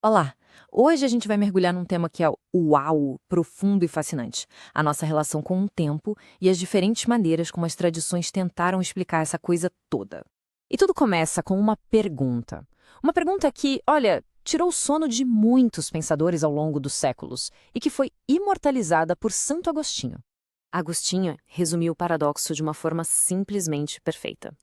Olá! Hoje a gente vai mergulhar num tema que é uau, profundo e fascinante. A nossa relação com o tempo e as diferentes maneiras como as tradições tentaram explicar essa coisa toda. E tudo começa com uma pergunta. Uma pergunta que, olha, tirou o sono de muitos pensadores ao longo dos séculos e que foi imortalizada por Santo Agostinho. Agostinho resumiu o paradoxo de uma forma simplesmente perfeita.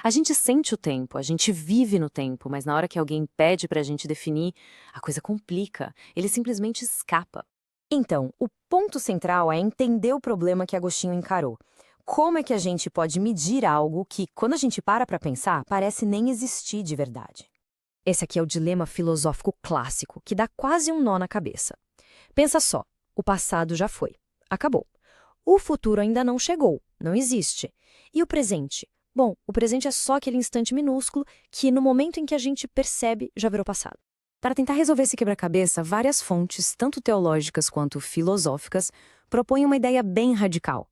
A gente sente o tempo, a gente vive no tempo, mas na hora que alguém pede para a gente definir, a coisa complica, ele simplesmente escapa. Então, o ponto central é entender o problema que Agostinho encarou. Como é que a gente pode medir algo que, quando a gente para pensar, parece nem existir de verdade? Esse aqui é o dilema filosófico clássico, que dá quase um nó na cabeça. Pensa só, o passado já foi, acabou. O futuro ainda não chegou, não existe. E o presente? Bom, o presente é só aquele instante minúsculo que, no momento em que a gente percebe, já virou passado. Para tentar resolver esse quebra-cabeça, várias fontes, tanto teológicas quanto filosóficas, propõem uma ideia bem radical.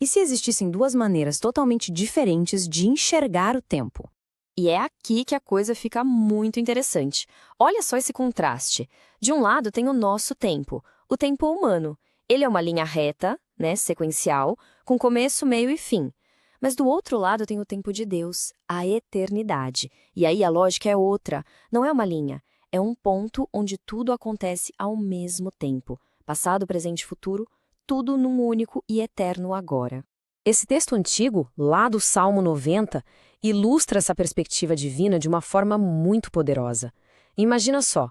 E se existissem duas maneiras totalmente diferentes de enxergar o tempo? E é aqui que a coisa fica muito interessante. Olha só esse contraste. De um lado tem o nosso tempo, o tempo humano. Ele é uma linha reta, sequencial, com começo, meio e fim. Mas do outro lado tem o tempo de Deus, a eternidade. E aí a lógica é outra. Não é uma linha, é um ponto onde tudo acontece ao mesmo tempo. Passado, presente e futuro, tudo num único e eterno agora. Esse texto antigo, lá do Salmo 90, ilustra essa perspectiva divina de uma forma muito poderosa. Imagina só,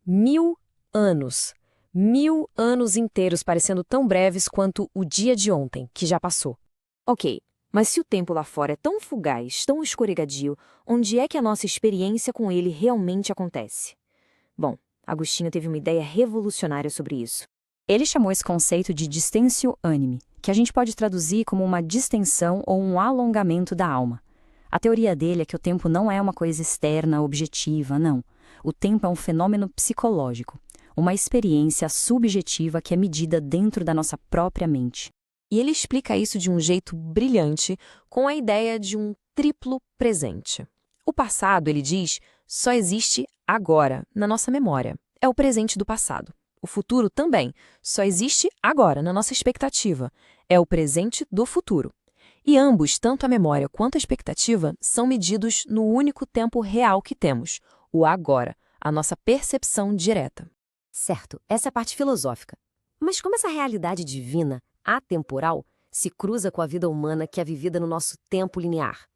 1000 anos. 1000 anos inteiros parecendo tão breves quanto o dia de ontem, que já passou. Ok, mas se o tempo lá fora é tão fugaz, tão escorregadio, onde é que a nossa experiência com ele realmente acontece? Bom, Agostinho teve uma ideia revolucionária sobre isso. Ele chamou esse conceito de distensio animi, que a gente pode traduzir como uma distensão ou um alongamento da alma. A teoria dele é que o tempo não é uma coisa externa, objetiva, não. O tempo é um fenômeno psicológico, uma experiência subjetiva que é medida dentro da nossa própria mente. E ele explica isso de um jeito brilhante, com a ideia de um triplo presente. O passado, ele diz, só existe agora, na nossa memória. É o presente do passado. O futuro também só existe agora, na nossa expectativa. É o presente do futuro. E ambos, tanto a memória quanto a expectativa, são medidos no único tempo real que temos, o agora, a nossa percepção direta. Certo, essa é a parte filosófica. Mas como essa realidade divina, atemporal, se cruza com a vida humana que é vivida no nosso tempo linear?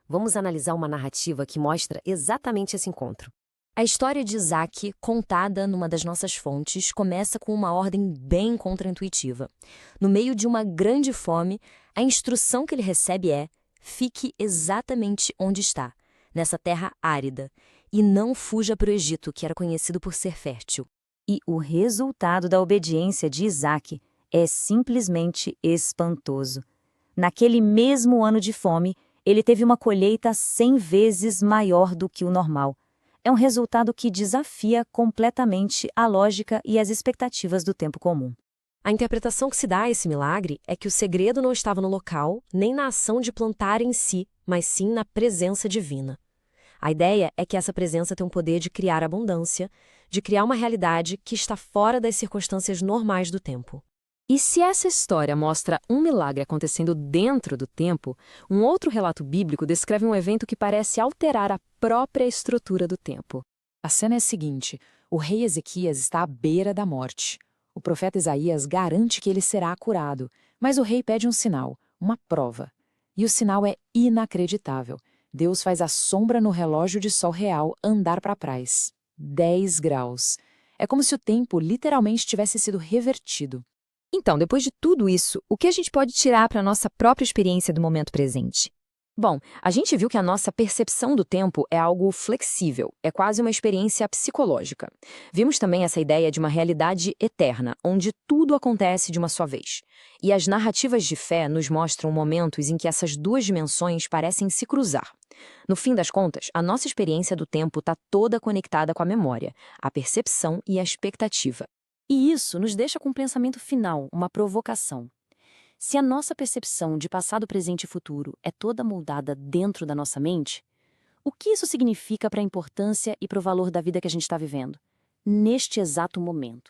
Vamos analisar uma narrativa que mostra exatamente esse encontro. A história de Isaac, contada numa das nossas fontes, começa com uma ordem bem contraintuitiva. No meio de uma grande fome, a instrução que ele recebe é: fique exatamente onde está, nessa terra árida, e não fuja para o Egito, que era conhecido por ser fértil. E o resultado da obediência de Isaac é simplesmente espantoso. Naquele mesmo ano de fome, ele teve uma colheita 100 vezes maior do que o normal. É um resultado que desafia completamente a lógica e as expectativas do tempo comum. A interpretação que se dá a esse milagre é que o segredo não estava no local, nem na ação de plantar em si, mas sim na presença divina. A ideia é que essa presença tem o poder de criar abundância, de criar uma realidade que está fora das circunstâncias normais do tempo. E se essa história mostra um milagre acontecendo dentro do tempo, um outro relato bíblico descreve um evento que parece alterar a própria estrutura do tempo. A cena é a seguinte: o rei Ezequias está à beira da morte. O profeta Isaías garante que ele será curado, mas o rei pede um sinal, uma prova. E o sinal é inacreditável. Deus faz a sombra no relógio de sol real andar para trás. 10 graus. É como se o tempo literalmente tivesse sido revertido. Então, depois de tudo isso, o que a gente pode tirar para a nossa própria experiência do momento presente? Bom, a gente viu que a nossa percepção do tempo é algo flexível, é quase uma experiência psicológica. Vimos também essa ideia de uma realidade eterna, onde tudo acontece de uma só vez. E as narrativas de fé nos mostram momentos em que essas duas dimensões parecem se cruzar. No fim das contas, a nossa experiência do tempo está toda conectada com a memória, a percepção e a expectativa. E isso nos deixa com um pensamento final, uma provocação. Se a nossa percepção de passado, presente e futuro é toda moldada dentro da nossa mente, o que isso significa para a importância e para o valor da vida que a gente está vivendo? neste exato momento.